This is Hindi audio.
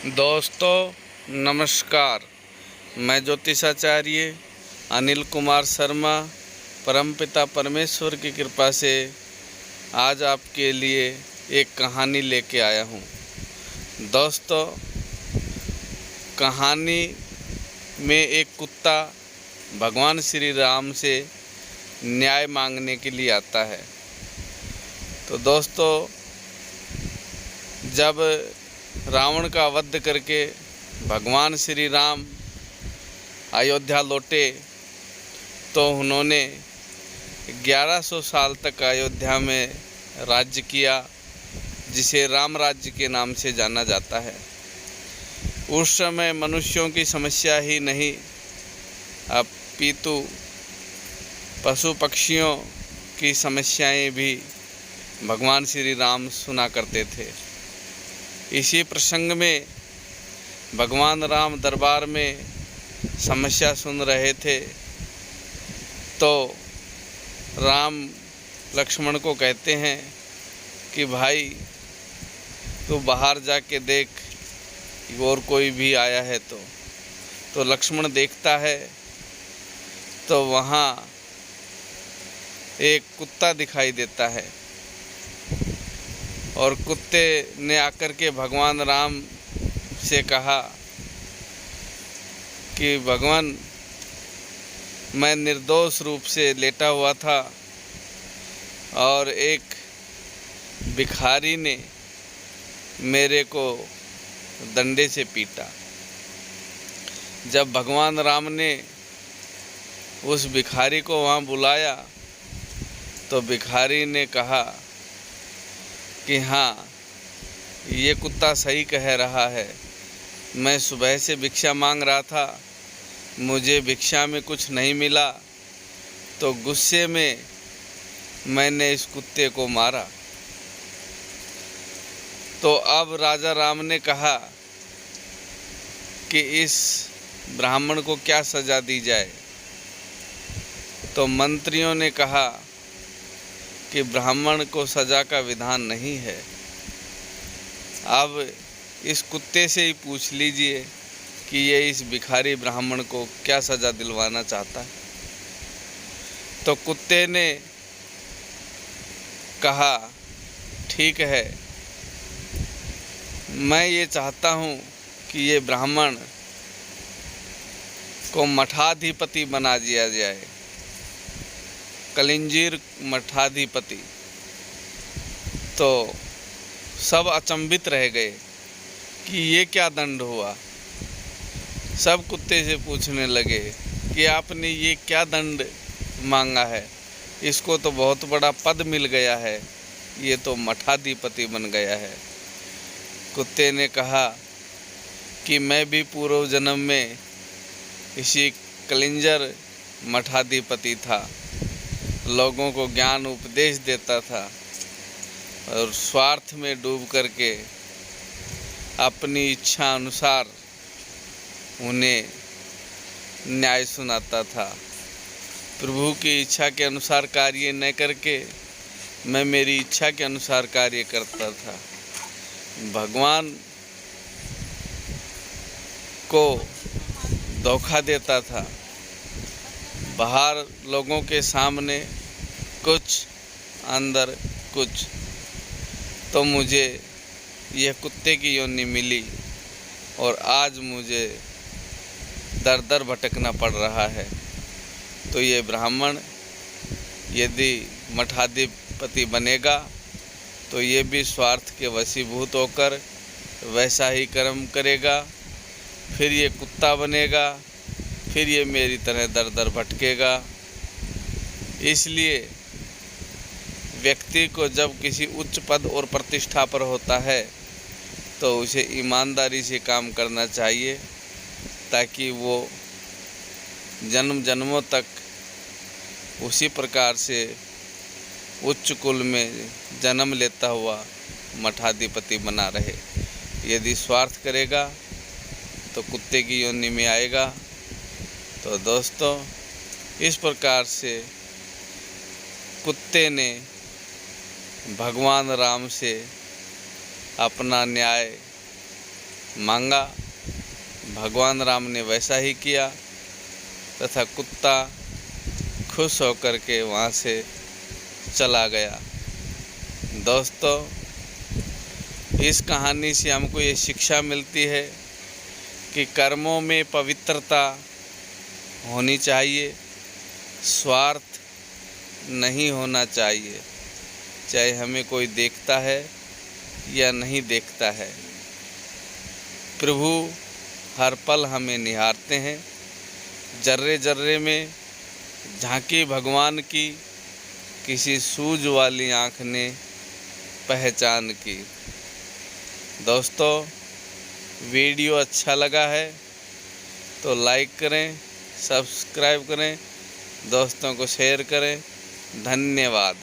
दोस्तों नमस्कार। मैं ज्योतिषाचार्य अनिल कुमार शर्मा परमपिता परमेश्वर की कृपा से आज आपके लिए एक कहानी लेके आया हूँ। दोस्तों, कहानी में एक कुत्ता भगवान श्री राम से न्याय मांगने के लिए आता है। तो दोस्तों, जब रावण का वध करके भगवान श्री राम अयोध्या लौटे तो उन्होंने 1100 साल तक अयोध्या में राज्य किया, जिसे राम राज्य के नाम से जाना जाता है। उस समय मनुष्यों की समस्या ही नहीं अपितु पशु पक्षियों की समस्याएं भी भगवान श्री राम सुना करते थे। इसी प्रसंग में भगवान राम दरबार में समस्या सुन रहे थे तो राम लक्ष्मण को कहते हैं कि भाई तू बाहर जाके देख और कोई भी आया है तो लक्ष्मण देखता है तो वहाँ एक कुत्ता दिखाई देता है और कुत्ते ने आकर के भगवान राम से कहा कि भगवान, मैं निर्दोष रूप से लेटा हुआ था और एक भिखारी ने मेरे को डंडे से पीटा। जब भगवान राम ने उस भिखारी को वहाँ बुलाया तो भिखारी ने कहा कि हाँ, ये कुत्ता सही कह रहा है। मैं सुबह से भिक्षा मांग रहा था, मुझे भिक्षा में कुछ नहीं मिला तो गुस्से में मैंने इस कुत्ते को मारा। तो अब राजा राम ने कहा कि इस ब्राह्मण को क्या सज़ा दी जाए। तो मंत्रियों ने कहा कि ब्राह्मण को सज़ा का विधान नहीं है, अब इस कुत्ते से ही पूछ लीजिए कि ये इस भिखारी ब्राह्मण को क्या सज़ा दिलवाना चाहता है। तो कुत्ते ने कहा, ठीक है, मैं ये चाहता हूँ कि ये ब्राह्मण को मठाधिपति बना दिया जाए, कलिंजीर मठाधिपति। तो सब अचंभित रह गए कि ये क्या दंड हुआ। सब कुत्ते से पूछने लगे कि आपने ये क्या दंड मांगा है, इसको तो बहुत बड़ा पद मिल गया है, ये तो मठाधिपति बन गया है। कुत्ते ने कहा कि मैं भी पूर्व जन्म में इसी कलिंजर मठाधिपति था, लोगों को ज्ञान उपदेश देता था और स्वार्थ में डूब करके अपनी इच्छा अनुसार उन्हें न्याय सुनाता था। प्रभु की इच्छा के अनुसार कार्य न करके मैं मेरी इच्छा के अनुसार कार्य करता था। भगवान को धोखा देता था, बाहर लोगों के सामने कुछ, अंदर कुछ। तो मुझे यह कुत्ते की योनि मिली और आज मुझे दर दर भटकना पड़ रहा है। तो ये ब्राह्मण यदि मठाधिपति बनेगा तो ये भी स्वार्थ के वशीभूत होकर वैसा ही कर्म करेगा, फिर ये कुत्ता बनेगा, फिर ये मेरी तरह दर दर भटकेगा। इसलिए व्यक्ति को जब किसी उच्च पद और प्रतिष्ठा पर होता है तो उसे ईमानदारी से काम करना चाहिए, ताकि वो जन्म जन्मों तक उसी प्रकार से उच्च कुल में जन्म लेता हुआ मठाधिपति बना रहे। यदि स्वार्थ करेगा तो कुत्ते की योनि में आएगा। तो दोस्तों, इस प्रकार से कुत्ते ने भगवान राम से अपना न्याय मांगा, भगवान राम ने वैसा ही किया तथा कुत्ता खुश होकर के वहाँ से चला गया। दोस्तों, इस कहानी से हमको ये शिक्षा मिलती है कि कर्मों में पवित्रता होनी चाहिए, स्वार्थ नहीं होना चाहिए, चाहे हमें कोई देखता है या नहीं देखता है। प्रभु हर पल हमें निहारते हैं, जर्रे जर्रे में झांकी भगवान की किसी सूझ वाली आँख ने पहचान की। दोस्तों, वीडियो अच्छा लगा है तो लाइक करें, सब्सक्राइब करें, दोस्तों को शेयर करें। धन्यवाद।